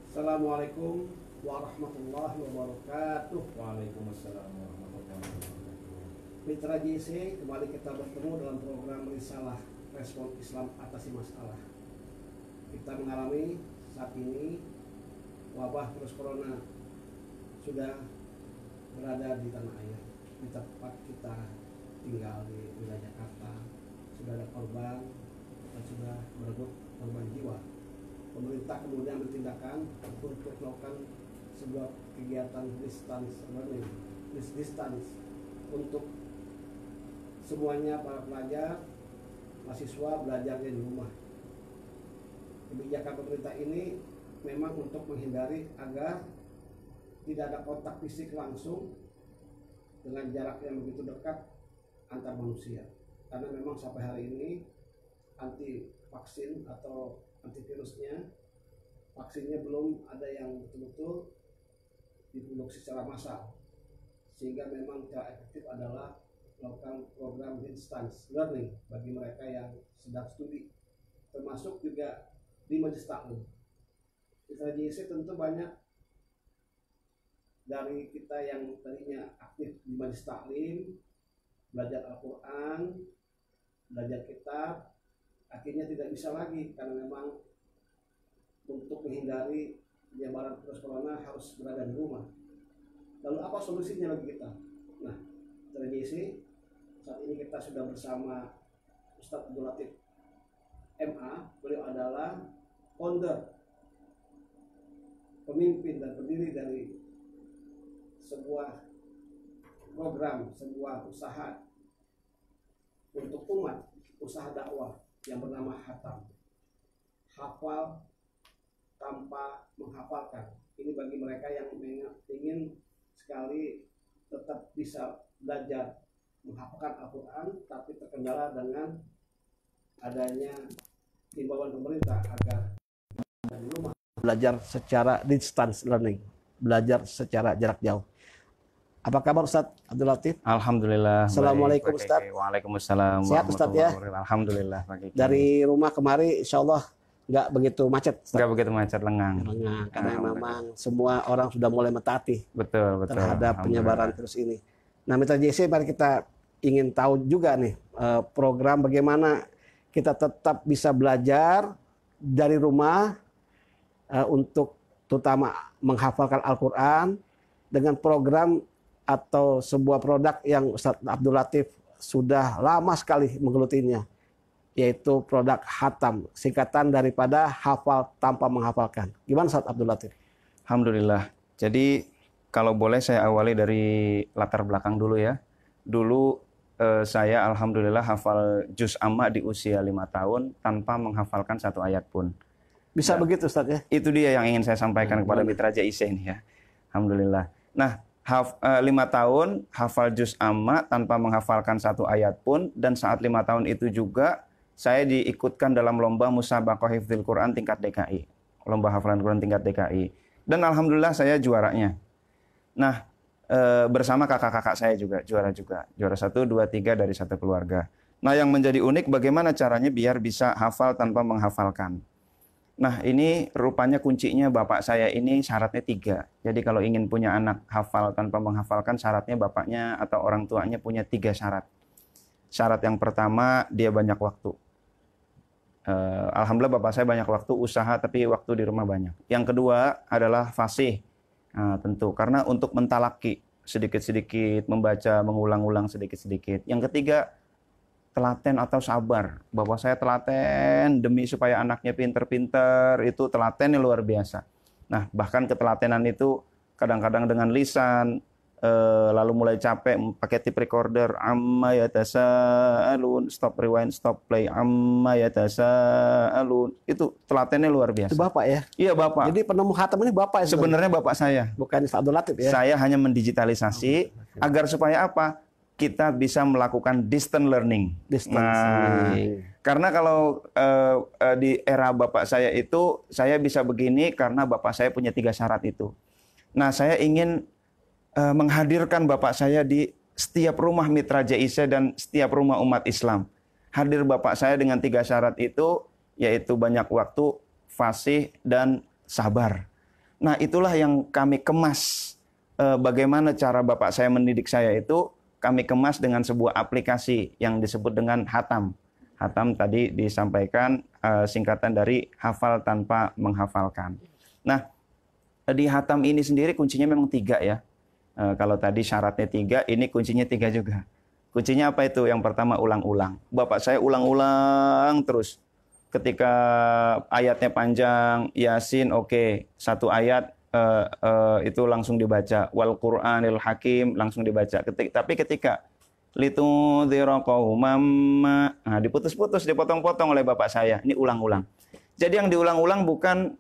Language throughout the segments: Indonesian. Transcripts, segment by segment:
Assalamualaikum warahmatullahi wabarakatuh. Waalaikumsalam warahmatullahi wabarakatuh. Mitra JC, kembali kita bertemu dalam program Risalah Respon Islam Atasi Masalah. Kita mengalami saat ini wabah virus corona sudah berada di tanah air, di tempat kita tinggal di wilayah Jakarta. Sudah ada korban dan sudah berebut korban jiwa. Pemerintah kemudian bertindakan untuk melakukan sebuah kegiatan distance learning, distance untuk semuanya para pelajar, mahasiswa belajar di rumah. Kebijakan pemerintah ini memang untuk menghindari agar tidak ada kontak fisik langsung dengan jarak yang begitu dekat antar manusia. Karena memang sampai hari ini anti vaksin atau antivirusnya, vaksinnya belum ada yang betul-betul diproduksi secara massal, sehingga memang cara efektif adalah melakukan program distance learning bagi mereka yang sedang studi, termasuk juga di Majelis Taklim. Di JC tentu banyak dari kita yang tadinya aktif di Majelis Taklim, belajar Al-Quran, belajar kitab, akhirnya tidak bisa lagi karena memang untuk menghindari penyebaran virus corona harus berada di rumah. Lalu apa solusinya bagi kita? Nah, JC saat ini kita sudah bersama Ustadz Abdul Latif MA. Beliau adalah founder, pemimpin dan pendiri dari sebuah program, sebuah usaha untuk umat, usaha dakwah yang bernama Hatam, hafal tanpa menghafalkan. Ini bagi mereka yang ingin sekali tetap bisa belajar menghafalkan Al-Quran, tapi terkendala dengan adanya himbauan pemerintah agar di rumah belajar secara distance learning, belajar secara jarak jauh. Apa kabar Ustadz Abdul Latif? Alhamdulillah. Assalamualaikum Ustadz. Waalaikumsalam. Sehat Ustadz ya? Alhamdulillah. Dari rumah kemari insya Allah nggak begitu macet. Nggak begitu macet, lengang. Karena memang semua orang sudah mulai mentaati betul terhadap penyebaran virus ini. Nah, Mitra JC, mari kita ingin tahu juga nih program bagaimana kita tetap bisa belajar dari rumah untuk terutama menghafalkan Al-Quran dengan program atau sebuah produk yang Ustadz Abdul Latif sudah lama sekali menggelutinya, yaitu produk Hatam, singkatan daripada hafal tanpa menghafalkan. Gimana Ustadz Abdul Latif? Alhamdulillah. Jadi kalau boleh saya awali dari latar belakang dulu ya. Dulu saya alhamdulillah hafal juz amma di usia 5 tahun tanpa menghafalkan satu ayat pun. Bisa Nah, begitu Ustadz ya? Itu dia yang ingin saya sampaikan kepada mitra JIC ini ya. Alhamdulillah. Nah, 5 tahun hafal juz amma tanpa menghafalkan satu ayat pun, dan saat 5 tahun itu juga saya diikutkan dalam lomba Musabaqah Hifdzil Quran tingkat DKI. Lomba hafalan Quran tingkat DKI. Dan alhamdulillah saya juaranya. Nah, bersama kakak-kakak saya juga juara juga. Juara 1, 2, 3 dari satu keluarga. Nah, yang menjadi unik bagaimana caranya biar bisa hafal tanpa menghafalkan. Nah, ini rupanya kuncinya bapak saya ini syaratnya 3. Jadi kalau ingin punya anak hafal tanpa menghafalkan, syaratnya bapaknya atau orang tuanya punya 3 syarat. Syarat yang pertama, dia banyak waktu. Alhamdulillah bapak saya banyak waktu usaha, tapi waktu di rumah banyak. Yang kedua adalah fasih. Nah, tentu, karena untuk mentalaki sedikit-sedikit, membaca, mengulang-ulang sedikit-sedikit. Yang ketiga, telaten atau sabar. Bapak saya telaten demi supaya anaknya pinter-pinter, itu telatennya luar biasa. Nah, bahkan ketelatenan itu kadang-kadang dengan lisan, lalu mulai capek pakai tape recorder, amma yatasaalun, stop rewind, stop play, amma yatasaalun. Itu telatennya luar biasa. Itu Bapak ya? Iya, Bapak. Jadi penemu Hatam ini Bapak ya? Sebenarnya Bapak saya. Bukan Ustadz Abdul Latif ya? Saya hanya mendigitalisasi agar supaya apa? Kita bisa melakukan distance learning. Karena kalau di era bapak saya itu, saya bisa begini karena bapak saya punya 3 syarat itu. Nah, saya ingin menghadirkan bapak saya di setiap rumah mitra JIC dan setiap rumah umat Islam. Hadir bapak saya dengan 3 syarat itu, yaitu banyak waktu, fasih, dan sabar. Nah, itulah yang kami kemas. Bagaimana cara bapak saya mendidik saya itu, kami kemas dengan sebuah aplikasi yang disebut dengan Hatam. Hatam tadi disampaikan singkatan dari hafal tanpa menghafalkan. Nah, di Hatam ini sendiri kuncinya memang 3 ya. Kalau tadi syaratnya 3, ini kuncinya 3 juga. Kuncinya apa itu? Yang pertama ulang-ulang. Bapak saya ulang-ulang terus. Ketika ayatnya panjang, Yasin oke, 1 ayat itu langsung dibaca. Wal Qur'anil Hakim langsung dibaca. Tapi ketika litudhira qauman, nah diputus-putus, dipotong-potong oleh bapak saya. Ini ulang-ulang. Jadi yang diulang-ulang bukan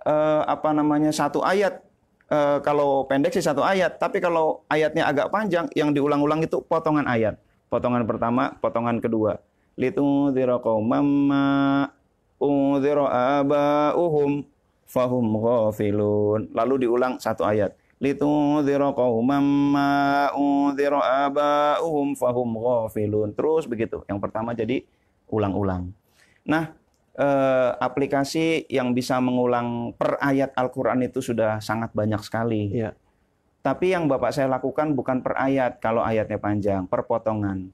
1 ayat. Kalau pendek sih 1 ayat, tapi kalau ayatnya agak panjang, yang diulang-ulang itu potongan ayat. Potongan pertama, potongan kedua. Litudhira qauman unzira aba'uhum fahum ghafilun. Lalu diulang 1 ayat. Litudhira qauman unzira aba'uhum fahum ghafilun. Terus begitu. Yang pertama jadi ulang-ulang. Nah, aplikasi yang bisa mengulang per ayat Al-Quran itu sudah sangat banyak sekali. Ya. Tapi yang bapak saya lakukan bukan per ayat kalau ayatnya panjang, per potongan.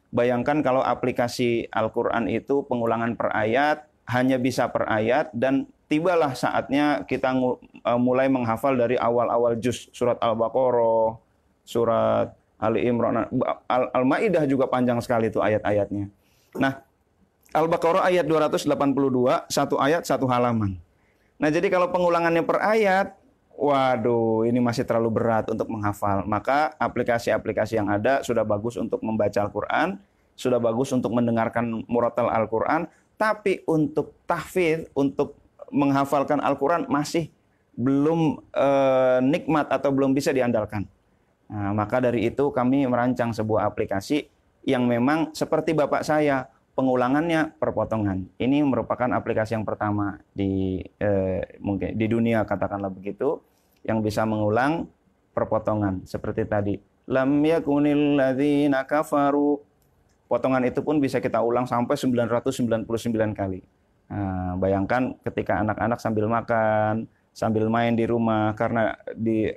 Bayangkan kalau aplikasi Al-Quran itu pengulangan per ayat, hanya bisa per ayat, dan tibalah saatnya kita mulai menghafal dari awal-awal juz. Surat Al-Baqarah, surat Ali Imran, Al-Ma'idah juga panjang sekali itu ayat-ayatnya. Nah, Al-Baqarah ayat 282, 1 ayat 1 halaman. Nah, jadi kalau pengulangannya per ayat, waduh, ini masih terlalu berat untuk menghafal. Maka aplikasi-aplikasi yang ada sudah bagus untuk membaca Al-Quran, sudah bagus untuk mendengarkan murotal Al-Quran, tapi untuk tahfidz, untuk menghafalkan Al-Quran masih belum nikmat atau belum bisa diandalkan. Nah, maka dari itu kami merancang sebuah aplikasi yang memang seperti bapak saya, pengulangannya per potongan. Ini merupakan aplikasi yang pertama mungkin di dunia, katakanlah begitu, yang bisa mengulang per potongan seperti tadi. Lam yakunil ladzina kafaru. Potongan itu pun bisa kita ulang sampai 999 kali. Nah, bayangkan ketika anak-anak sambil makan, sambil main di rumah, karena di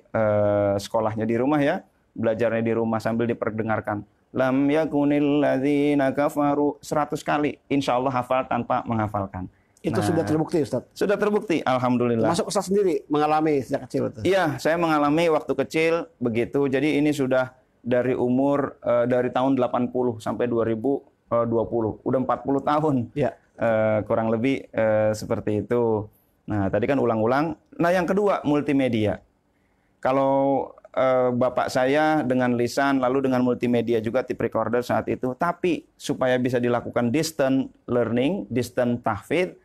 sekolahnya di rumah ya, belajarnya di rumah sambil diperdengarkan. Lam yakunil ladzina kafaru 100 kali, insya Allah hafal tanpa menghafalkan. Itu sudah terbukti, Ustaz? Sudah terbukti, alhamdulillah. Masuk Ustaz sendiri mengalami sejak kecil itu? Iya, saya mengalami waktu kecil begitu. Jadi ini sudah dari umur dari tahun 80 sampai 2020, udah 40 tahun. Ya. Kurang lebih seperti itu. Nah, tadi kan ulang-ulang. Nah, yang kedua multimedia. Kalau bapak saya dengan lisan, lalu dengan multimedia juga tape recorder saat itu. Tapi supaya bisa dilakukan distant learning, distant tahfidz,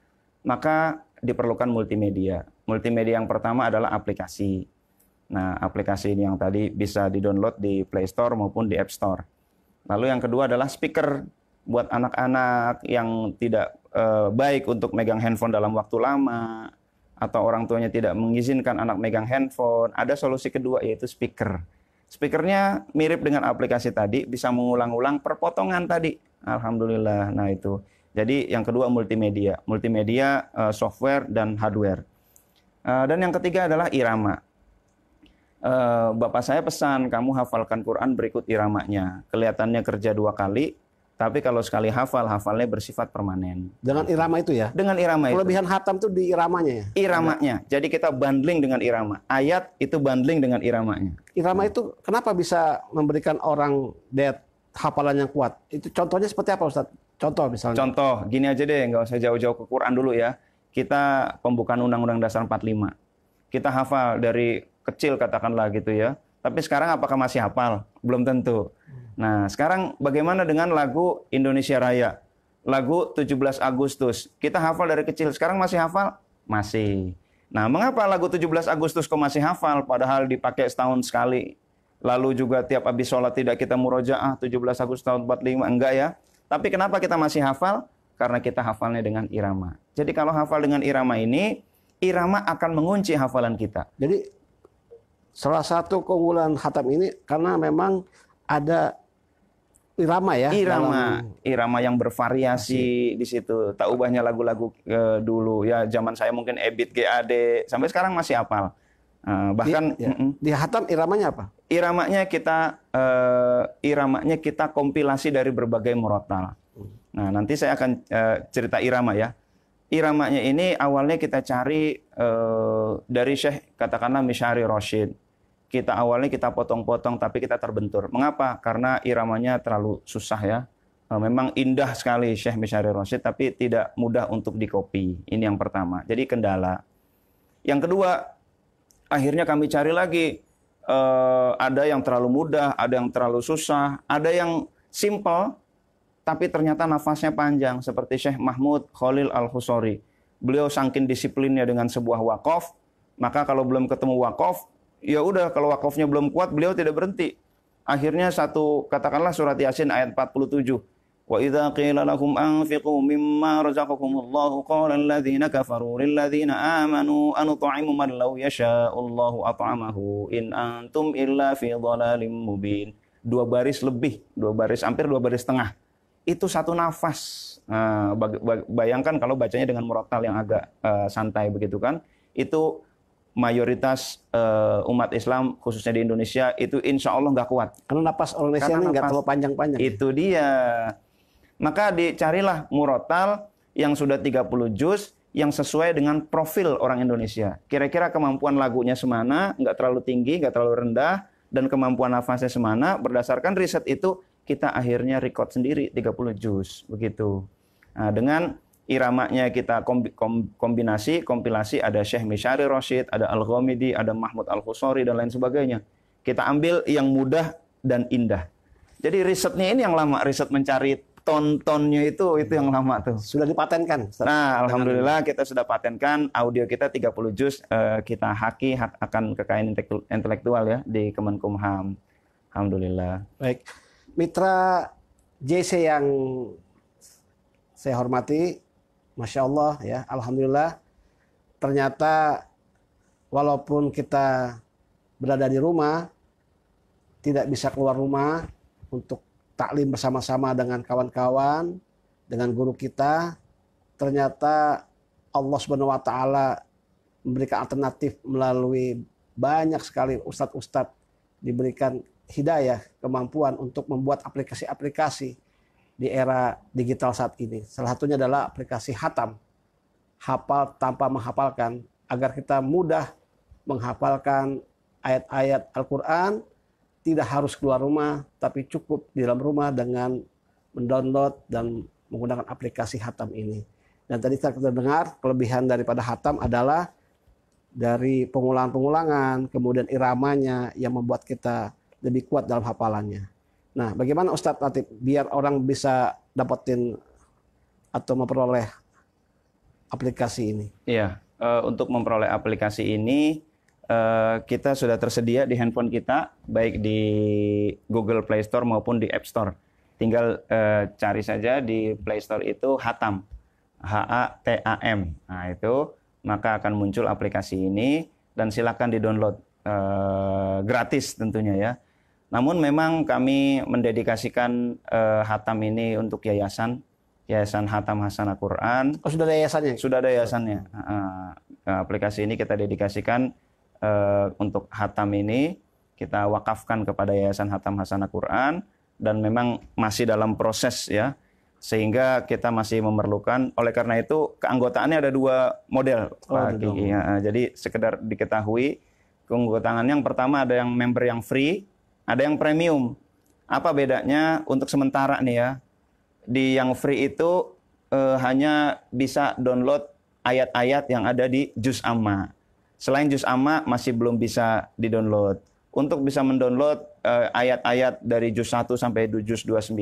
maka diperlukan multimedia. Multimedia yang pertama adalah aplikasi. Nah, aplikasi ini yang tadi bisa di-download di Play Store maupun di App Store. Lalu yang kedua adalah speaker buat anak-anak yang tidak baik untuk megang handphone dalam waktu lama, atau orang tuanya tidak mengizinkan anak megang handphone, ada solusi kedua yaitu speaker. Speakernya mirip dengan aplikasi tadi, bisa mengulang-ulang per potongan tadi. Alhamdulillah. Nah itu. Jadi yang kedua multimedia. Multimedia, software, dan hardware. Dan yang ketiga adalah irama. Bapak saya pesan, kamu hafalkan Quran berikut iramanya. Kelihatannya kerja 2 kali, tapi kalau sekali hafal, hafalnya bersifat permanen. Dengan irama itu ya? Dengan irama itu. Kelebihan hatam itu di iramanya ya? Iramanya. Jadi kita bundling dengan irama. Ayat itu bundling dengan iramanya. Irama itu kenapa bisa memberikan orang hafalan yang kuat? Itu contohnya seperti apa, Ustaz? Contoh misalnya. Contoh, gini aja deh, nggak usah jauh-jauh ke Quran dulu ya. Kita pembukaan Undang-Undang Dasar 45. Kita hafal dari kecil katakanlah gitu ya. Tapi sekarang apakah masih hafal? Belum tentu. Nah, sekarang bagaimana dengan lagu Indonesia Raya? Lagu 17 Agustus. Kita hafal dari kecil. Sekarang masih hafal? Masih. Nah, mengapa lagu 17 Agustus kok masih hafal? Padahal dipakai setahun sekali. Lalu juga tiap habis sholat tidak kita murojaah 17 Agustus tahun 45. Enggak ya. Tapi kenapa kita masih hafal? Karena kita hafalnya dengan irama. Jadi kalau hafal dengan irama ini, irama akan mengunci hafalan kita. Jadi salah satu keunggulan hatam ini karena memang ada irama ya. Irama yang bervariasi di situ. Tak ubahnya lagu-lagu dulu ya, zaman saya mungkin Ebit GAD, sampai sekarang masih hafal. Bahkan di hatam iramanya apa? Iramanya kita kompilasi dari berbagai murattal. Nah, nanti saya akan cerita irama ya. Iramanya ini awalnya kita cari dari Syekh katakanlah Misyari Rosyid. Awalnya kita potong-potong tapi kita terbentur. Mengapa? Karena iramanya terlalu susah ya. Memang indah sekali Syekh Misyari Rosyid tapi tidak mudah untuk dikopi. Ini yang pertama. Jadi kendala. Yang kedua, akhirnya kami cari lagi, ada yang terlalu mudah, ada yang terlalu susah, ada yang simple, tapi ternyata nafasnya panjang, seperti Syekh Mahmud Khalil Al-Husori. Beliau saking disiplinnya dengan sebuah wakaf, maka kalau belum ketemu wakaf, ya udah, kalau wakafnya belum kuat, beliau tidak berhenti. Akhirnya katakanlah surat Yasin ayat 47. Wa idza qila lahum anfiqu mimma razaqakumullahu qala alladziina kafaru lil ladziina aamanu anut'imu man law yasha'ullahu at'amahu in antum illa fi dhalalim mubin. Dua baris hampir dua baris setengah. Itu satu nafas. Bayangkan kalau bacanya dengan murattal yang agak santai begitu kan. Itu mayoritas umat Islam khususnya di Indonesia itu insya Allah nggak kuat. Karena napas orang Indonesia ini nggak terlalu panjang-panjang. Itu dia. Maka dicarilah murattal yang sudah 30 juz yang sesuai dengan profil orang Indonesia. Kira-kira kemampuan lagunya semana, nggak terlalu tinggi, nggak terlalu rendah, dan kemampuan nafasnya semana. Berdasarkan riset itu, kita akhirnya record sendiri 30 juz. Begitu. Nah, dengan iramanya kita kompilasi, ada Syekh Misyari Rosyid, ada Al-Ghamidi, ada Mahmud Al-Husori, dan lain sebagainya. Kita ambil yang mudah dan indah. Jadi risetnya ini yang lama, riset mencari tontonnya itu yang lama tuh. Sudah dipatenkan. Nah, alhamdulillah kita sudah patenkan audio kita 30 juz, kita haki hak akan kekayaan intelektual ya di Kemenkumham. Alhamdulillah. Baik. Mitra JC yang saya hormati, Masya Allah ya, alhamdulillah. Ternyata walaupun kita berada di rumah, tidak bisa keluar rumah untuk taklim bersama-sama dengan kawan-kawan, dengan guru kita, ternyata Allah Subhanahu wa taala memberikan alternatif melalui banyak sekali ustadz-ustadz diberikan hidayah, kemampuan untuk membuat aplikasi-aplikasi di era digital saat ini. Salah satunya adalah aplikasi Hatam, hafal tanpa menghafalkan, agar kita mudah menghafalkan ayat-ayat Al-Quran. Tidak harus keluar rumah, tapi cukup di dalam rumah dengan mendownload dan menggunakan aplikasi Hatam ini. Dan tadi kita dengar kelebihan daripada Hatam adalah dari pengulangan-pengulangan, kemudian iramanya yang membuat kita lebih kuat dalam hafalannya. Nah, bagaimana Ustadz Latif biar orang bisa dapetin atau memperoleh aplikasi ini? Iya, untuk memperoleh aplikasi ini, kita sudah tersedia di handphone kita, baik di Google Play Store maupun di App Store. Tinggal cari saja di Play Store itu Hatam, H-A-T-A-M. Nah itu, maka akan muncul aplikasi ini dan silakan di-download gratis tentunya ya. Namun memang kami mendedikasikan Hatam ini untuk Yayasan Hatam Hasanah Quran. Oh, sudah ada yayasannya? Sudah ada yayasannya. Aplikasi ini kita dedikasikan untuk Hatam ini, kita wakafkan kepada Yayasan Hatam Hasanah Quran, dan memang masih dalam proses ya, sehingga kita masih memerlukan. Oleh karena itu keanggotaannya ada dua model, Pak Kiki. Jadi sekedar diketahui, keanggotaan yang pertama ada yang member yang free, ada yang premium. Apa bedanya untuk sementara nih ya? Di yang free itu hanya bisa download ayat-ayat yang ada di Juz Amma. Selain Juz Amma masih belum bisa di-download. Untuk bisa mendownload ayat-ayat dari Juz 1 sampai Juz 29,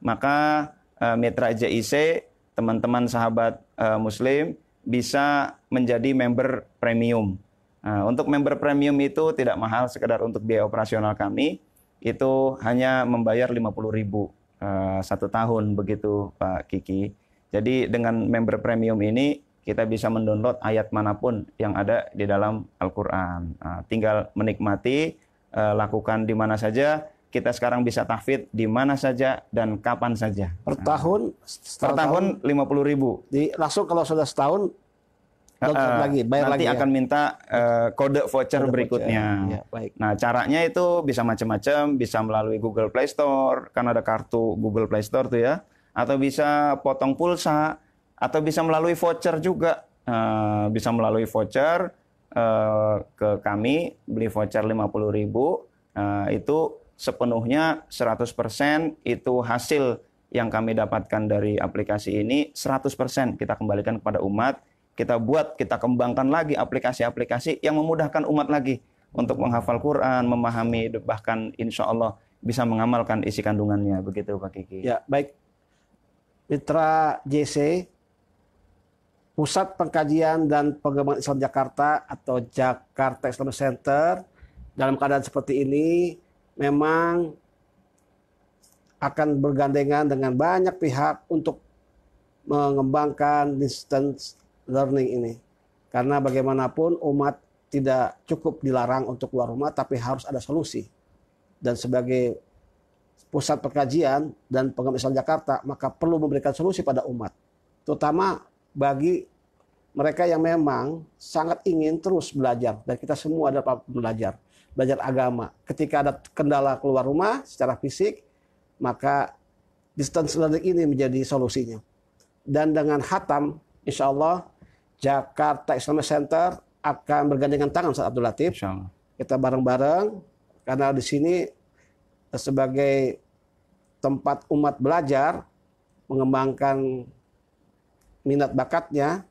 maka Mitra JIC, teman-teman sahabat Muslim, bisa menjadi member premium. Untuk member premium itu tidak mahal, sekedar untuk biaya operasional kami, itu hanya membayar 50.000 1 tahun, begitu Pak Kiki. Jadi dengan member premium ini, kita bisa mendownload ayat manapun yang ada di dalam Al-Quran. Tinggal menikmati, lakukan di mana saja. Kita sekarang bisa tahfidz di mana saja dan kapan saja. Per tahun? Per tahun 50.000. Langsung kalau sudah setahun download lagi, bayar nanti lagi akan minta kode voucher Kode berikutnya. Ya, baik. Nah, caranya itu bisa macam-macam, bisa melalui Google Play Store, kan ada kartu Google Play Store tuh ya, atau bisa potong pulsa, atau bisa melalui voucher juga. Bisa melalui voucher ke kami, beli voucher 50.000, itu sepenuhnya 100% itu hasil yang kami dapatkan dari aplikasi ini 100% kita kembalikan kepada umat. Kita kembangkan lagi aplikasi-aplikasi yang memudahkan umat lagi untuk menghafal Quran, memahami, bahkan insya Allah bisa mengamalkan isi kandungannya. Begitu Pak Kiki. Ya, baik. Mitra JC, Pusat Pengkajian dan Pengembangan Islam Jakarta atau Jakarta Islamic Center, dalam keadaan seperti ini memang akan bergandengan dengan banyak pihak untuk mengembangkan distance learning ini. Karena bagaimanapun umat tidak cukup dilarang untuk keluar rumah, tapi harus ada solusi. Dan sebagai pusat pengkajian dan pengembangan Islam Jakarta, maka perlu memberikan solusi pada umat. Terutama bagi mereka yang memang sangat ingin terus belajar. Dan kita semua adalah belajar agama. Ketika ada kendala keluar rumah secara fisik, maka distance learning ini menjadi solusinya. Dan dengan khatam, insya Allah Jakarta Islamic Center akan bergandengan tangan Ustaz Abdul Latif. Kita bareng-bareng, karena di sini sebagai tempat umat belajar, mengembangkan minat bakatnya,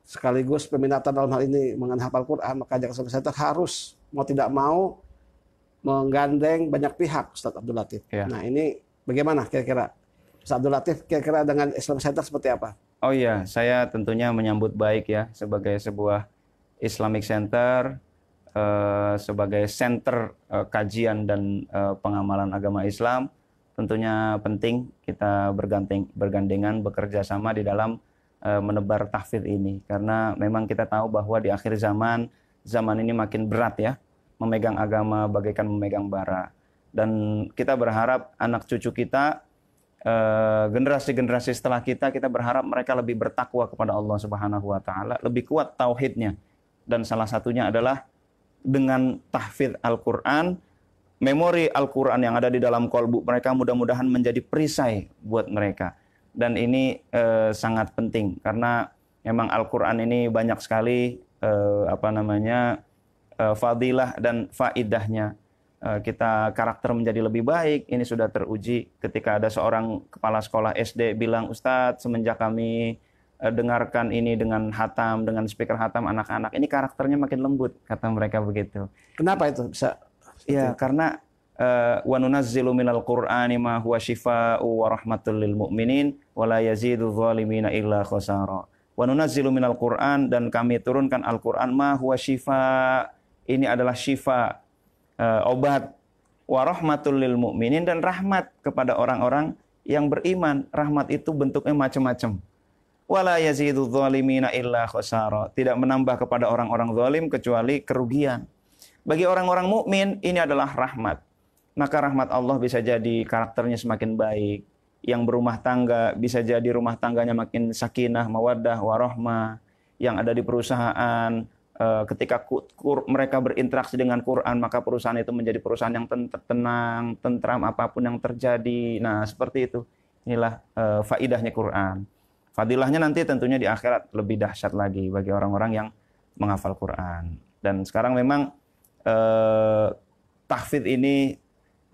sekaligus peminatan dalam hal ini mengenai hafal Quran, maka Jakarta Islamic Center harus mau tidak mau menggandeng banyak pihak, Ustaz Abdul Latif. Ya. Nah, ini bagaimana kira-kira Ustaz Abdul Latif, kira-kira dengan Islamic Center seperti apa? Oh iya, saya tentunya menyambut baik ya sebagai sebuah Islamic Center, sebagai center kajian dan pengamalan agama Islam. Tentunya penting kita bergandengan bekerja sama di dalam menebar tahfidz ini, karena memang kita tahu bahwa di akhir zaman ini makin berat ya, memegang agama bagaikan memegang bara. Dan kita berharap anak cucu kita, generasi-generasi setelah kita berharap mereka lebih bertakwa kepada Allah Subhanahu wa taala, lebih kuat tauhidnya. Dan salah satunya adalah dengan tahfidz Al-Qur'an, memori Al-Qur'an yang ada di dalam kolbu mereka mudah-mudahan menjadi perisai buat mereka. Dan ini sangat penting karena memang Al-Qur'an ini banyak sekali fadilah dan faidahnya. Kita karakter menjadi lebih baik, ini sudah teruji ketika ada seorang kepala sekolah SD bilang, Ustadz, semenjak kami dengarkan ini dengan hatam, dengan speaker hatam anak-anak, ini karakternya makin lembut, kata mereka begitu. Kenapa itu bisa? Ya, karena wa nunazzilu minal qur'ani ma huwa syifaa'u wa rahmatul lil mu'minin wa la yazidu zalimina illa khasara. Wa nunazzilu minal qur'an, dan kami turunkan Al-Qur'an, ma huwa syifa', ini adalah syifa, obat, wa rahmatul lil mu'minin, dan rahmat kepada orang-orang yang beriman. Rahmat itu bentuknya macam-macam. Wala yazidu zalimina illa khasara, tidak menambah kepada orang-orang zalim kecuali kerugian. Bagi orang-orang mukmin ini adalah rahmat. Maka rahmat Allah bisa jadi karakternya semakin baik. Yang berumah tangga bisa jadi rumah tangganya makin sakinah, mawaddah, warahmah. Yang ada di perusahaan, ketika mereka berinteraksi dengan Quran, maka perusahaan itu menjadi perusahaan yang tenang, tentram apapun yang terjadi. Nah, seperti itu. Inilah faidahnya Quran. Fadilahnya nanti tentunya di akhirat lebih dahsyat lagi bagi orang-orang yang menghafal Quran. Dan sekarang memang tahfidz ini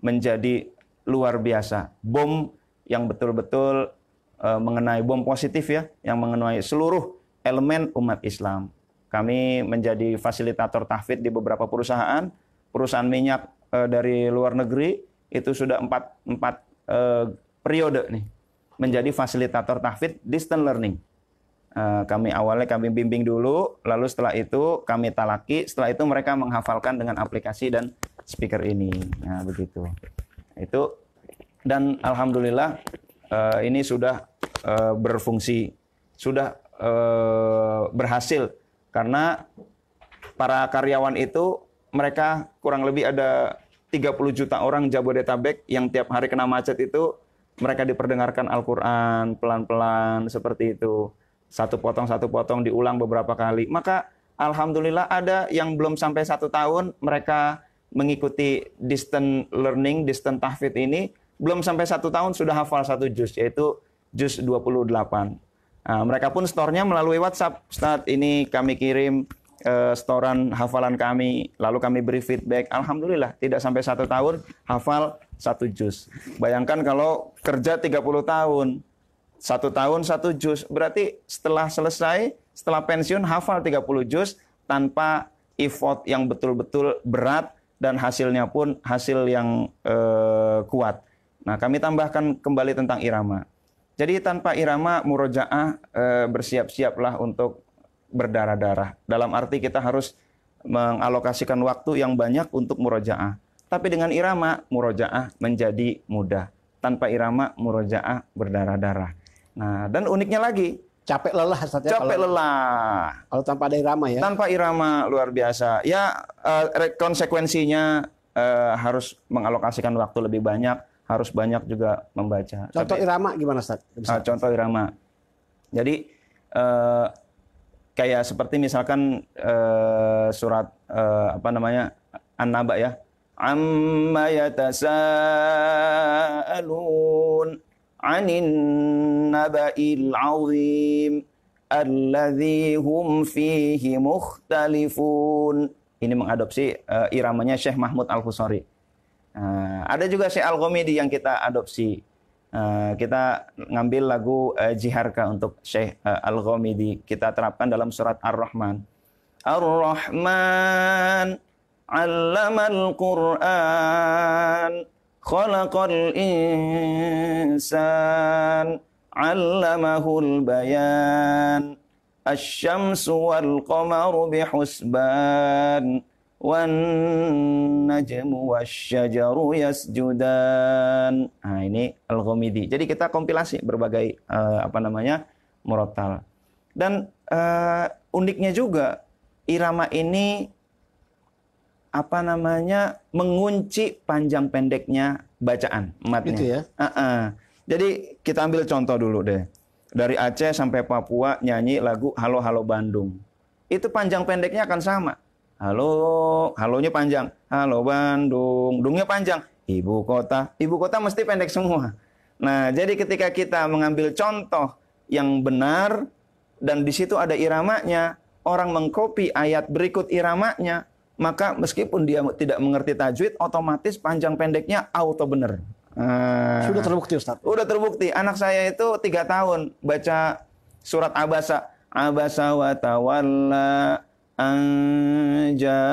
menjadi luar biasa. Bom yang betul-betul mengenai bom positif ya, yang mengenai seluruh elemen umat Islam. Kami menjadi fasilitator tahfidz di beberapa perusahaan minyak dari luar negeri, itu sudah empat periode nih menjadi fasilitator tahfidz distance learning. Kami bimbing dulu, lalu setelah itu kami talaki, setelah itu mereka menghafalkan dengan aplikasi dan speaker ini. Nah, begitu. Itu, dan alhamdulillah ini sudah berfungsi, sudah berhasil. Karena para karyawan itu, mereka kurang lebih ada 30 juta orang Jabodetabek yang tiap hari kena macet itu, mereka diperdengarkan Al-Quran pelan-pelan seperti itu. satu potong diulang beberapa kali. Maka alhamdulillah ada yang belum sampai 1 tahun mereka mengikuti distance learning, distance tahfidz ini, belum sampai 1 tahun sudah hafal 1 juz, yaitu juz 28. Nah, mereka pun store-nya melalui WhatsApp. Ustaz, ini kami kirim storan hafalan kami, lalu kami beri feedback. Alhamdulillah, tidak sampai 1 tahun hafal 1 juz. Bayangkan kalau kerja 30 tahun, 1 tahun 1 juz, berarti setelah selesai, setelah pensiun hafal 30 juz tanpa effort yang betul-betul berat dan hasilnya pun hasil yang kuat. Nah, kami tambahkan kembali tentang irama. Jadi tanpa irama murojaah bersiap-siaplah untuk berdarah-darah. Dalam arti kita harus mengalokasikan waktu yang banyak untuk murojaah. Tapi dengan irama murojaah menjadi mudah. Tanpa irama murojaah berdarah-darah. Nah, dan uniknya lagi, Capek lelah saja. capek lelah. Kalau tanpa ada irama ya. Tanpa irama luar biasa. Ya, konsekuensinya harus mengalokasikan waktu lebih banyak, harus banyak juga membaca. Contoh irama gimana, Ustaz? Contoh irama. Jadi kayak seperti misalkan surat apa namanya? An-Naba ya. Amma yatasaalun 'anin naba'il 'azim alladzi hum fihi mukhtalifun. Ini mengadopsi iramanya Syekh Mahmud Al-Husari. Ada juga Syekh Al-Ghamidi yang kita adopsi. Kita ngambil lagu Jiharka untuk Syekh Al-Ghamidi. Kita terapkan dalam surat Ar-Rahman. Ar-Rahman 'allamal Qur'an khalaqal insan 'allamahul bayan asy-syamsu wal qamaru bihusban wan najmu wasyajaru yasjudan. Nah, ini Al-Ghamidi. Jadi kita kompilasi berbagai murattal. Dan uniknya juga irama ini mengunci panjang pendeknya bacaan matnya. Gitu ya. Jadi kita ambil contoh dulu deh. Dari Aceh sampai Papua nyanyi lagu Halo Halo Bandung. Itu panjang pendeknya akan sama. Halo, halonya panjang. Halo Bandung, dungnya panjang. Ibu kota mesti pendek semua. Nah, jadi ketika kita mengambil contoh yang benar dan di situ ada iramanya, orang mengcopy ayat berikut iramanya, maka meskipun dia tidak mengerti tajwid, otomatis panjang pendeknya auto benar. Sudah terbukti, Ustaz. Udah terbukti. Anak saya itu 3 tahun baca surat Abasa. Abasa wa tawalla anja.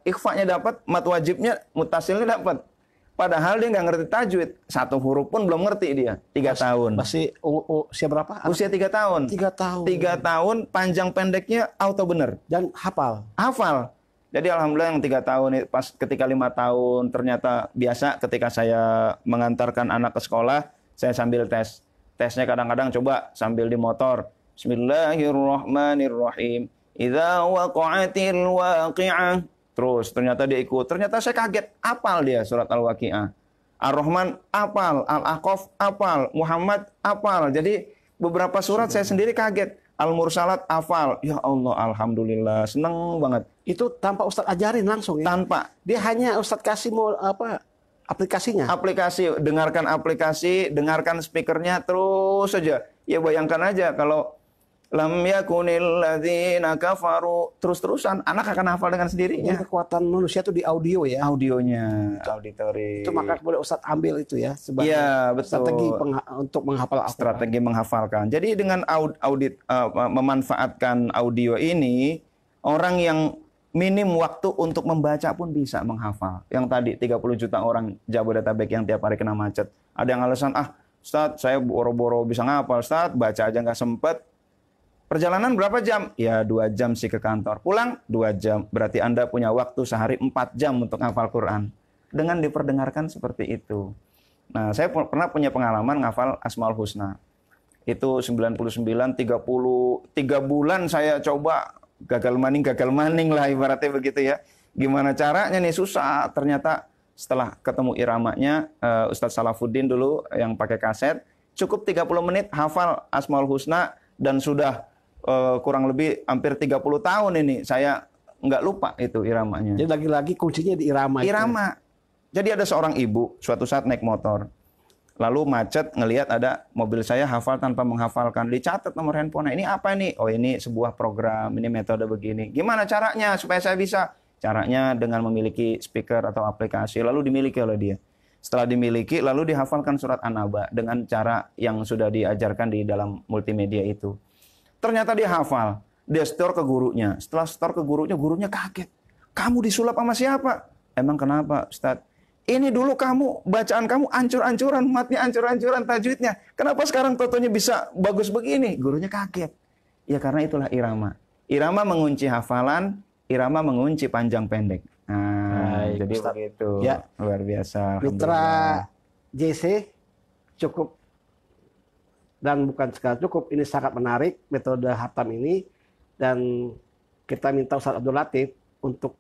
Ikhfa-nya dapat, mat wajibnya, mutasilnya dapat. Padahal dia nggak ngerti tajwid. 1 huruf pun belum ngerti dia. 3 tahun. Masih usia berapa? Usia 3 tahun. 3 tahun. 3 tahun, panjang pendeknya auto benar. Dan hafal. Hafal. Jadi alhamdulillah yang 3 tahun, pas ketika 5 tahun ternyata biasa ketika saya mengantarkan anak ke sekolah, saya sambil tes. Tesnya kadang-kadang coba sambil di motor. Bismillahirrahmanirrahim. Idza waqa'atil waqi'ah. Terus ternyata dia ikut. Ternyata saya kaget. Apal dia surat Al-Waqi'ah. Ar-Rahman apal, Al-Ahqaf apal, Muhammad apal. Jadi beberapa surat saya sendiri kaget. Al-Mursalat hafal. Ya Allah, alhamdulillah, seneng banget. Itu tanpa Ustadz ajarin langsung ya? Tanpa. Dia hanya Ustadz kasih aplikasinya. Aplikasi, dengarkan speakernya terus saja. Ya bayangkan aja kalau lam yakunil ladzina kafaru, terus-terusan anak akan hafal dengan sendirinya. Jadi kekuatan manusia itu di audio ya. Audionya, auditory. Itu maka boleh Ustadz ambil itu ya sebagai strategi untuk menghafal Al-Quran. Strategi menghafalkan. Jadi dengan memanfaatkan audio ini, orang yang minim waktu untuk membaca pun bisa menghafal. Yang tadi 30 juta orang Jabodetabek yang tiap hari kena macet. Ada yang alasan, Ustadz saya boro-boro bisa ngapal, Ustadz baca aja nggak sempet. Perjalanan berapa jam? Ya 2 jam sih ke kantor. Pulang 2 jam. Berarti Anda punya waktu sehari 4 jam untuk ngafal Quran. Dengan diperdengarkan seperti itu. Nah, saya pernah punya pengalaman ngafal Asmaul Husna. Itu 99, 30, 3 bulan saya coba gagal maning lah ibaratnya begitu ya. Gimana caranya nih, susah. Ternyata setelah ketemu iramanya, Ustadz Salafuddin dulu yang pakai kaset, cukup 30 menit hafal Asmaul Husna dan sudah kurang lebih hampir 30 tahun ini saya nggak lupa itu iramanya. Jadi lagi-lagi kuncinya di irama. Irama. Jadi ada seorang ibu suatu saat naik motor, lalu macet, ngelihat ada mobil saya hafal tanpa menghafalkan, dicatat nomor handphone. Ini apa nih? Oh, ini sebuah program, ini metode begini. Gimana caranya supaya saya bisa? Caranya dengan memiliki speaker atau aplikasi, lalu dimiliki oleh dia. Setelah dimiliki, lalu dihafalkan surat An-Naba dengan cara yang sudah diajarkan di dalam multimedia itu. Ternyata dia hafal. Dia store ke gurunya. Setelah store ke gurunya, gurunya kaget. Kamu disulap sama siapa? Emang kenapa, Ustadz? Ini dulu kamu, bacaan kamu ancur-ancuran, matnya ancur-ancuran, tajwidnya. Kenapa sekarang totonya bisa bagus begini? Gurunya kaget. Ya karena itulah irama. Irama mengunci hafalan, irama mengunci panjang pendek. Nah, Baik, jadi Ustadz. begitu. Ya. Luar biasa. Mitra JC cukup dan bukan sekadar cukup, ini sangat menarik metode hatam ini, dan kita minta Ustadz Abdul Latif untuk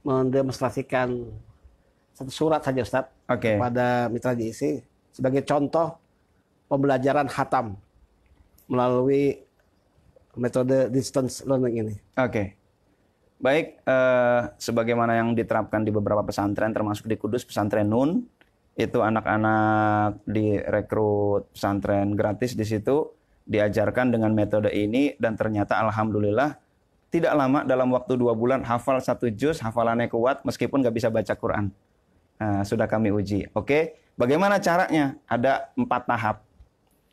mendemonstrasikan satu surat saja Ustadz kepada mitra JC sebagai contoh pembelajaran hatam melalui metode distance learning ini. Oke. Baik, sebagaimana yang diterapkan di beberapa pesantren termasuk di Kudus pesantren Nun, itu anak-anak direkrut pesantren gratis di situ, diajarkan dengan metode ini, dan ternyata alhamdulillah tidak lama, dalam waktu 2 bulan hafal 1 juz, hafalannya kuat meskipun nggak bisa baca Quran. Sudah kami uji. Oke, bagaimana caranya? Ada 4 tahap.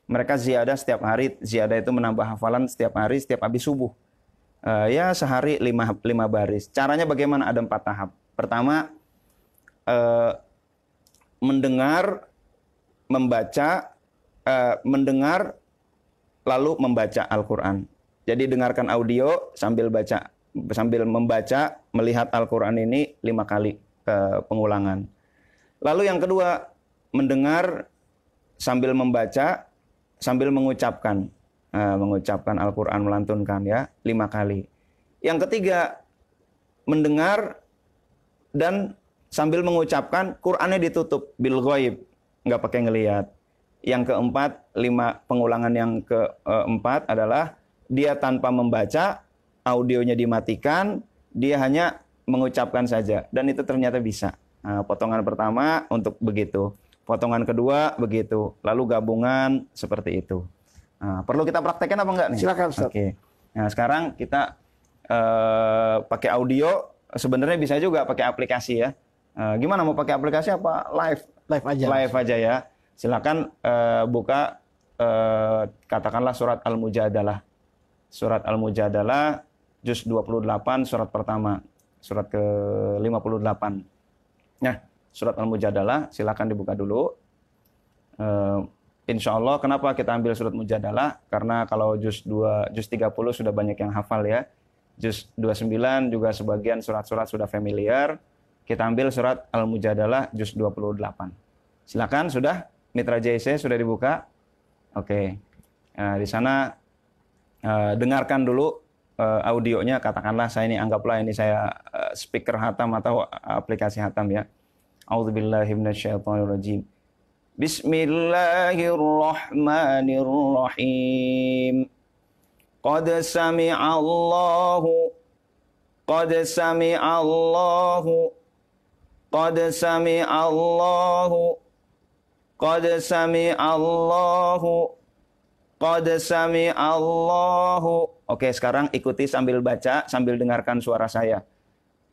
Mereka ziyadah setiap hari, ziyadah itu menambah hafalan setiap hari, setiap habis subuh. Ya sehari 5 baris. Caranya bagaimana? Ada 4 tahap. Pertama, mendengar, membaca, mendengar, lalu membaca Al-Quran. Jadi dengarkan audio sambil baca, sambil membaca, melihat Al-Quran ini 5 kali pengulangan. Lalu yang kedua, mendengar sambil membaca, sambil mengucapkan, mengucapkan Al-Quran, melantunkan ya 5 kali. Yang ketiga, mendengar dan sambil mengucapkan, Qur'annya ditutup bil ghaib, nggak pakai ngelihat. Yang keempat, 5 pengulangan yang keempat adalah dia tanpa membaca, audionya dimatikan, dia hanya mengucapkan saja, dan itu ternyata bisa. Potongan pertama untuk begitu, potongan kedua begitu, lalu gabungan seperti itu. Perlu kita praktekkan apa enggak nih? Silakan Ustaz. Oke. Nah sekarang kita pakai audio, sebenarnya bisa juga pakai aplikasi ya. Gimana mau pakai aplikasi apa live? Live aja. Live aja ya. Silakan buka katakanlah surat Al-Mujadalah. Surat Al-Mujadalah juz 28 surat pertama, surat ke-58. Nah, surat Al-Mujadalah silakan dibuka dulu. Insya Allah, kenapa kita ambil surat Mujadalah? Karena kalau juz 30 sudah banyak yang hafal ya. Juz 29 juga sebagian surat-surat sudah familiar. Kita ambil surat Al-Mujadalah juz 28. Silakan, sudah? Mitra JC sudah dibuka? Oke. Di sana dengarkan dulu audionya, katakanlah saya ini, anggaplah ini saya speaker hatam atau aplikasi hatam ya. A'udzubillahi minasyaitonirrajim. Bismillahirrahmanirrahim. Qad sami'allahu Qad sami'allahu Qad sami'allahu Qad sami'allahu Qad sami'allahu. Oke, sekarang ikuti sambil baca, sambil dengarkan suara saya.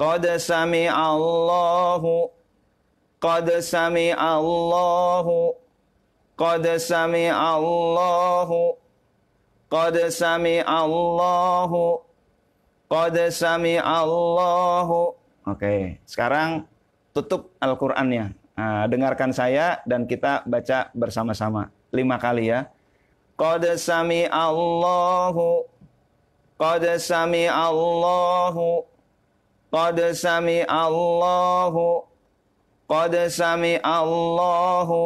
Qad sami'allahu Qad sami'allahu Qad sami'allahu Qad sami'allahu Qad sami'allahu. Oke, sekarang tutup Al-Qur'annya. Dengarkan saya dan kita baca bersama-sama 5 kali ya. Qad sami'allahu Qad sami'allahu Qad sami'allahu Qad sami'allahu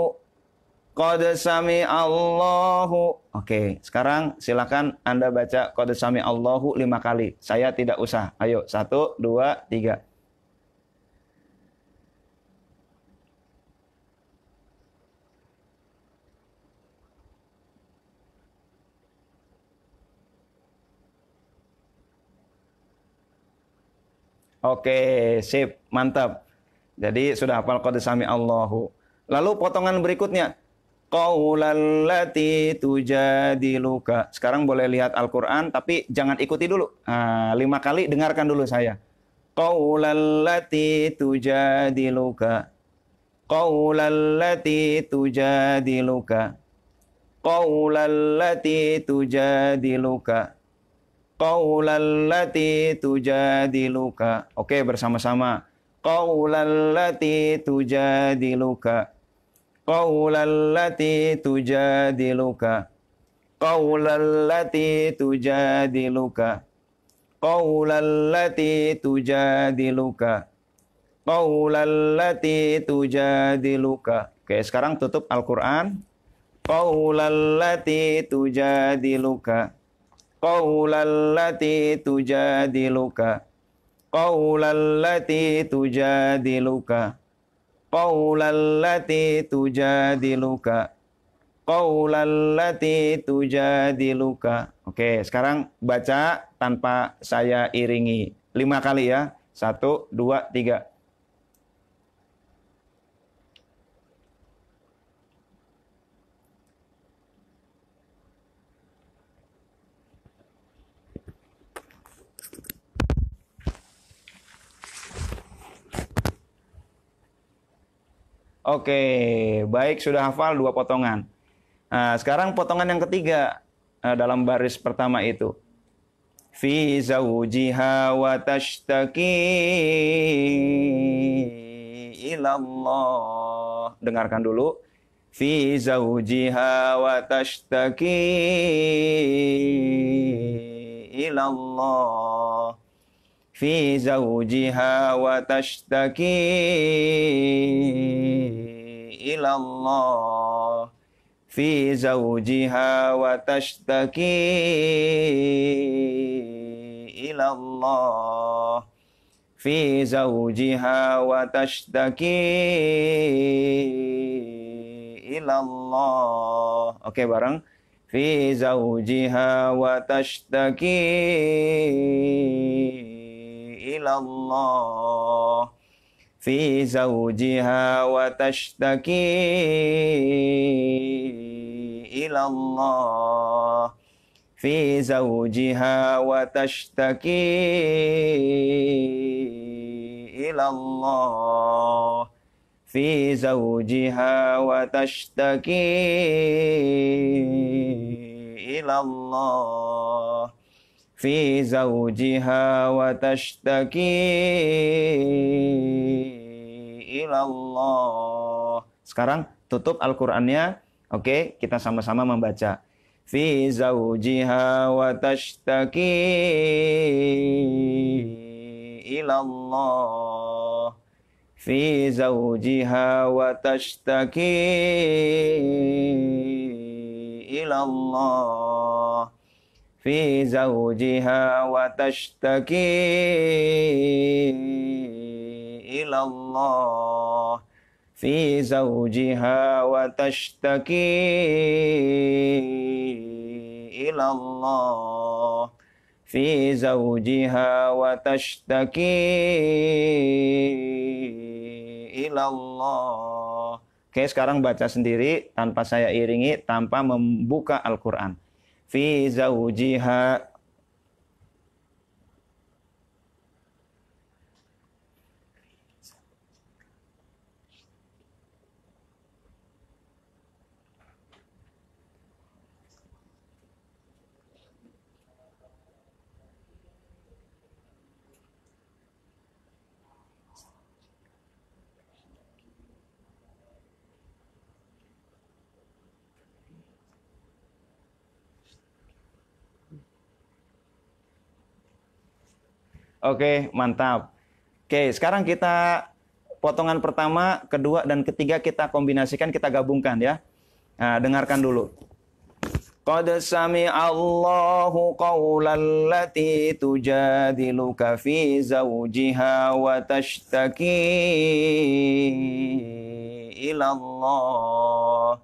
Qad sami'allahu. Oke, sekarang silakan Anda baca Qad sami'allahu 5 kali. Saya tidak usah. Ayo, 1, 2, 3. Oke, sip, mantap. Jadi sudah hafal qad sami Allahu. Lalu potongan berikutnya, qaulal lati tujadiluka. Sekarang boleh lihat Al-Qur'an tapi jangan ikuti dulu. 5 kali dengarkan dulu saya. Qaulal lati tujadiluka. Qaulal lati tujadiluka. Qaulal lati tujadiluka. Qaulal lati tujadiluka. Oke, bersama-sama. Qaulal lati tujadiluka. Qaulal lati tujadiluka. Qaulal lati tujadiluka. Qaulal lati tujadiluka. Qaulal lati tujadiluka. Oke, sekarang tutup Al-Qur'an. Qaulal lati tujadiluka. Qaulal lati tujadiluka. Qaulal lati tujadiluka. Qaulal lati tujadiluka. Qaulal lati tujadiluka. Oke, sekarang baca tanpa saya iringi. 5 kali ya. 1, 2, 3. Oke, baik, sudah hafal 2 potongan. Nah, sekarang potongan yang ketiga dalam baris pertama itu. Fi zawjiha wa tashtaki ilallah. Dengarkan dulu. Fi zawjiha wa tashtaki ilallah. Fi zawjiha wa tashtaki ilallah. Fi zawjiha wa tashtaki ilallah. Fi zawjiha wa tashtaki ilallah. Oke, bareng. Fi zawjiha wa tashtaki ilallah. Fi zawjiha wa tashtaki ilallah. Fi zawjiha wa tashtaki ilallah. Fi zawjiha wa tashtaki ilallah. Fi zawjiha wa tashtaki ilallah. Sekarang tutup Al-Qur'annya. Oke, kita sama-sama membaca. Fi zawjiha wa tashtaki ilallah. Fi zawjiha wa tashtaki ilallah. Fi zawjiha wa tashtaki ilallah. Fi zawjiha wa tashtaki ilallah. Fi zawjiha wa tashtaki ilallah. Oke, sekarang baca sendiri tanpa saya iringi, tanpa membuka Al-Qur'an. Fi zawjiha. Oke, mantap. Oke, sekarang kita potongan pertama, kedua, dan ketiga kita kombinasikan, kita gabungkan ya. Nah, dengarkan dulu. Qad sami'allahu qawlal lati tujadiluka fi zawjiha wa tashtaki ilallah.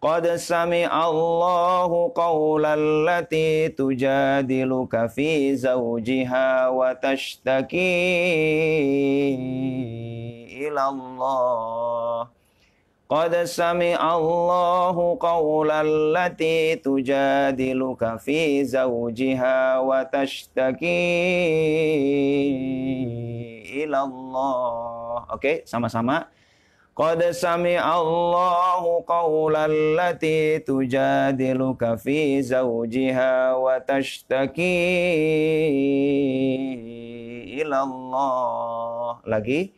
Qad sami'allahu qawlan lati tujadiluka fi zawjiha wa tashtaki ila Allah. Qad sami'allahu qawlan lati tujadiluka fi zawjiha wa tashtaki ila Allah. Oke, sama-sama. Qad sami'allahu qawlan lati tujadiluka fi zawjiha wa tashtaki ila Allah. Lagi.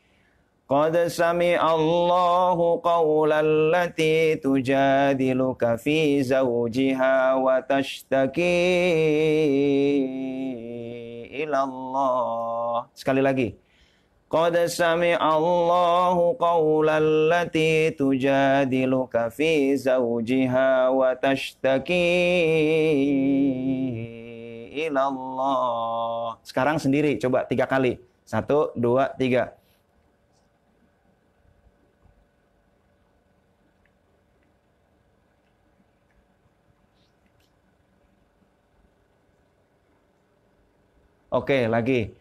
Qad sami'allahu qawlan lati tujadiluka fi zawjiha wa tashtaki ila Allah. Sekali lagi. Qad sami'allahu qawlan lati tujadiluka fi zawjiha wa tashtaki ila Allah. Sekarang sendiri, coba 3 kali. 1, 2, 3. Oke, lagi.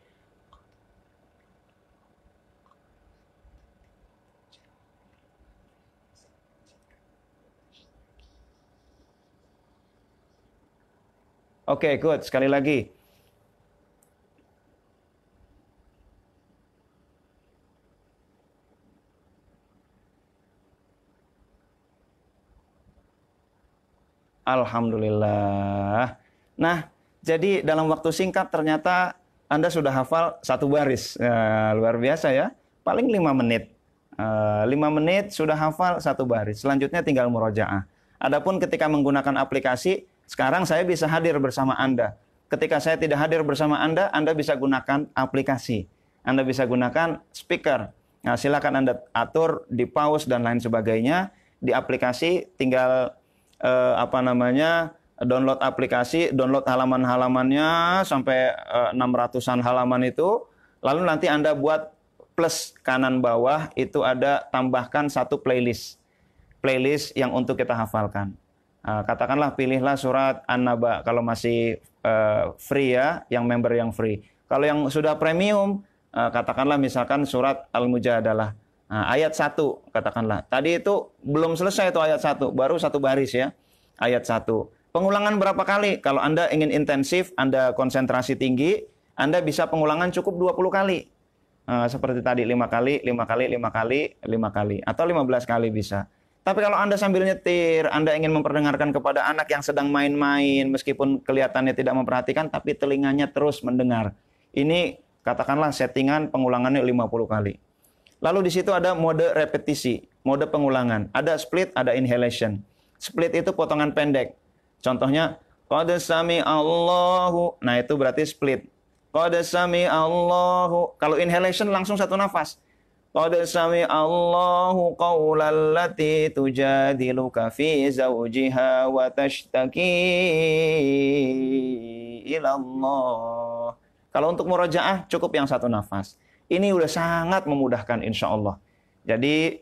Oke, good. Sekali lagi. Alhamdulillah. Nah, jadi dalam waktu singkat ternyata Anda sudah hafal 1 baris. Luar biasa ya. Paling 5 menit. 5 menit sudah hafal 1 baris. Selanjutnya tinggal murojaah. Adapun ketika menggunakan aplikasi, sekarang saya bisa hadir bersama Anda. Ketika saya tidak hadir bersama Anda bisa gunakan aplikasi. Anda bisa gunakan speaker. Nah, silakan Anda atur di pause dan lain sebagainya. Di aplikasi tinggal download aplikasi, download halaman-halamannya sampai 600-an halaman itu. Lalu nanti Anda buat plus kanan bawah itu ada tambahkan 1 playlist. Playlist yang untuk kita hafalkan. Katakanlah pilihlah surat An-Naba kalau masih free ya, yang member yang free. Kalau yang sudah premium, katakanlah misalkan surat Al-Mujadalah. Ayat 1 katakanlah. Tadi itu belum selesai itu ayat 1, baru 1 baris ya. Ayat 1. Pengulangan berapa kali? Kalau Anda ingin intensif, Anda konsentrasi tinggi, Anda bisa pengulangan cukup 20 kali. Seperti tadi 5 kali, 5 kali, 5 kali, 5 kali. Atau 15 kali bisa. Tapi kalau Anda sambil nyetir, Anda ingin memperdengarkan kepada anak yang sedang main-main, meskipun kelihatannya tidak memperhatikan, tapi telinganya terus mendengar. Ini katakanlah settingan pengulangannya 50 kali. Lalu di situ ada mode repetisi, mode pengulangan. Ada split, ada inhalation. Split itu potongan pendek. Contohnya, Qad sami'allahu. Nah, itu berarti split. Qad sami'allahu. Kalau inhalation langsung 1 nafas. Qad sami'allahu qawlan lati tujadiluka fi zawjiha wa tashtaki ila Allah. Kalau untuk murojaah cukup yang 1 nafas. Ini udah sangat memudahkan insya Allah. Jadi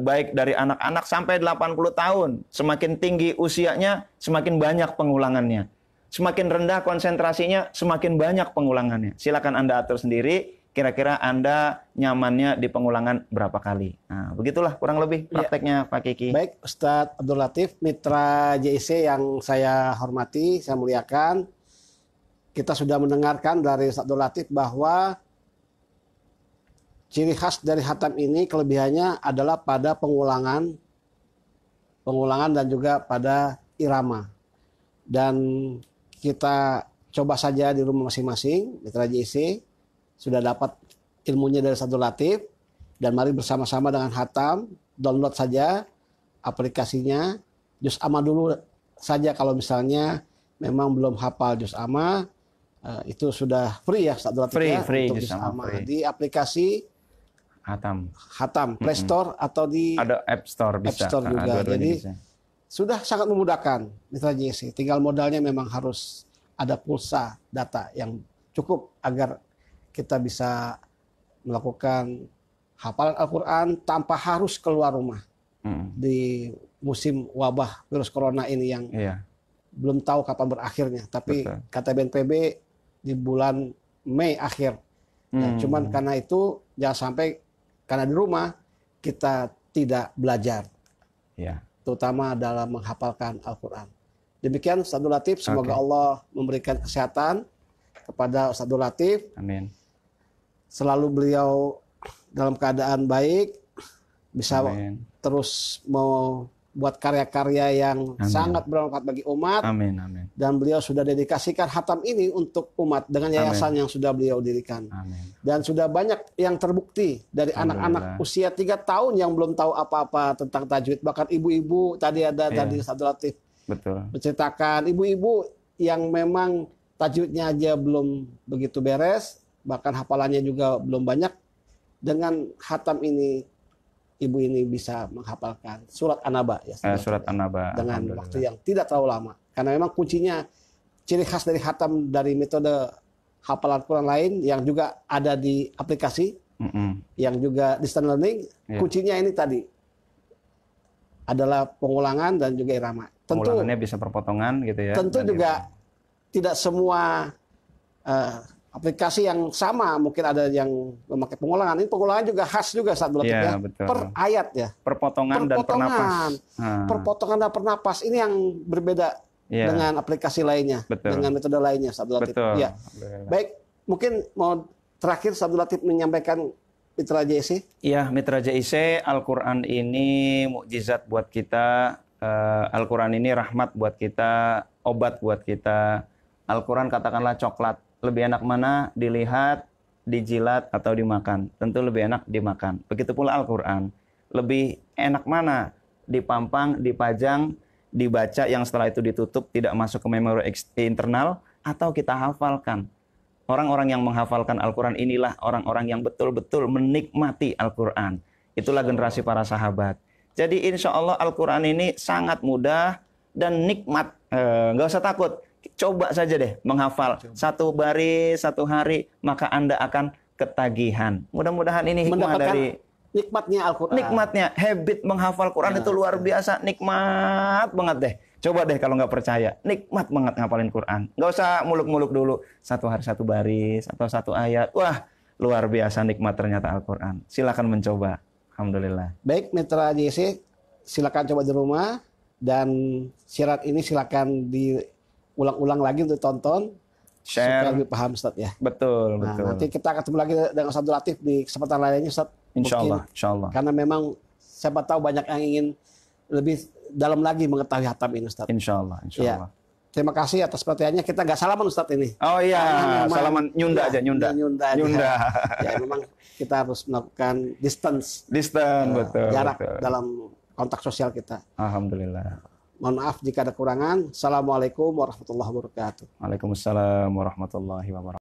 baik dari anak-anak sampai 80 tahun. Semakin tinggi usianya, semakin banyak pengulangannya. Semakin rendah konsentrasinya, semakin banyak pengulangannya. Silakan Anda atur sendiri, kira-kira Anda nyamannya di pengulangan berapa kali. Nah, begitulah kurang lebih prakteknya Pak Kiki. Baik, Ustadz Abdul Latif, mitra JIC yang saya hormati, saya muliakan. Kita sudah mendengarkan dari Ustadz Abdul Latif bahwa ciri khas dari khatam ini kelebihannya adalah pada pengulangan dan juga pada irama. Dan kita coba saja di rumah masing-masing, mitra JIC sudah dapat ilmunya dari Ustadz Abdul Latif, dan mari bersama-sama dengan khatam, download saja aplikasinya, juz amma dulu saja kalau misalnya memang belum hafal juz amma, itu sudah free ya Ustadz Abdul Latif ya, free untuk juz amma. Di aplikasi Khatam, Play Store atau di ada App Store bisa. App Store juga. Jadi bisa. Sudah sangat memudahkan mitra JIC. Tinggal modalnya memang harus ada pulsa data yang cukup agar kita bisa melakukan hafalan Al-Quran tanpa harus keluar rumah. Di musim wabah virus corona ini yang Iya. belum tahu kapan berakhirnya. Tapi Betul. kata BNPB di bulan Mei akhir. Dan cuman karena itu jangan sampai karena di rumah kita tidak belajar, Iya. terutama dalam menghafalkan Al-Quran. Demikian Ustaz Abdul Latif, semoga Oke. Allah memberikan kesehatan kepada Ustaz Abdul Latif. Amin. Selalu beliau dalam keadaan baik, bisa Amin. terus membuat karya-karya yang Amin. sangat bermanfaat bagi umat. Amin. Amin. Dan beliau sudah dedikasikan hatam ini untuk umat dengan yayasan yang sudah beliau dirikan. Amin. Dan sudah banyak yang terbukti dari anak-anak Alhamdulillah. usia 3 tahun yang belum tahu apa-apa tentang tajwid. Bahkan ibu-ibu tadi ada Iya. tadi Ustaz Abdul Latif Betul. menceritakan ibu-ibu yang memang tajwidnya aja belum begitu beres, bahkan hafalannya juga belum banyak. Dengan hatam ini ibu ini bisa menghafalkan surat An-Naba ya. Surat An-Naba. Dengan Alhamdulillah. waktu yang tidak terlalu lama. Karena memang kuncinya, ciri khas dari hatam dari metode hafalan Quran lain yang juga ada di aplikasi, yang juga distance learning, Iya. kuncinya ini tadi adalah pengulangan dan juga irama. Tentu Pengulangannya bisa perpotongan gitu ya. tentu dan juga tidak semua aplikasi yang sama, mungkin ada yang memakai pengulangan. Ini pengulangan juga khas juga saat berlatih Iya, ya. betul. Per ayat ya. perpotongan dan pernapas. Perpotongan dan pernapas ini yang berbeda Iya. dengan aplikasi lainnya, Betul. dengan metode lainnya Ustaz Abdul Latif. Betul. Ya. Alhamdulillah. Baik, mungkin mau terakhir Ustaz Abdul Latif menyampaikan Mitra JIC. Iya, Mitra JIC, Al-Quran ini mukjizat buat kita. Al-Quran ini rahmat buat kita, obat buat kita. Al-Quran katakanlah coklat. Lebih enak mana dilihat, dijilat, atau dimakan? Tentu lebih enak dimakan. Begitu pula Al-Quran. Lebih enak mana dipampang, dipajang, dibaca, yang setelah itu ditutup, tidak masuk ke memori internal, atau kita hafalkan. Orang-orang yang menghafalkan Al-Quran inilah orang-orang yang betul-betul menikmati Al-Quran. Itulah generasi para sahabat. Jadi insya Allah Al-Quran ini sangat mudah dan nikmat. Nggak usah takut. Coba saja deh menghafal. Satu baris, satu hari, maka Anda akan ketagihan. Mudah-mudahan ini hikmah Mendapatkan dari nikmatnya Al-Quran. nikmatnya. Habit menghafal Quran itu luar biasa. Nikmat banget deh. Coba deh kalau nggak percaya. Nikmat banget ngapalin Quran. Nggak usah muluk-muluk dulu. Satu hari satu baris atau satu ayat. Wah, luar biasa nikmat ternyata Al-Quran. Silakan mencoba. Alhamdulillah. Baik, Mitra JIC, silakan coba di rumah, dan siaran ini silakan diulang-ulang lagi untuk tonton supaya Share. lebih paham Ustaz ya. Betul, Nah, betul. nanti kita ketemu lagi dengan Ustaz Abdul Latif di kesempatan lainnya Ustaz. Insya Mungkin Allah, insya Allah. karena memang siapa tahu banyak yang ingin lebih dalam lagi mengetahui hatam ini Ustaz. Insya Allah, insya Ya. Allah. Terima kasih atas perhatiannya. Kita nggak salaman Ustaz ini. Oh iya, Karena memang- salaman nyunda ya, aja, nyunda. Nyunda aja. Nyunda. Ya, memang kita harus melakukan distance, Distance, betul. jarak betul. dalam kontak sosial kita. Alhamdulillah. Mohon maaf jika ada kurangan. Assalamualaikum warahmatullahi wabarakatuh. Waalaikumsalam warahmatullahi wabarakatuh.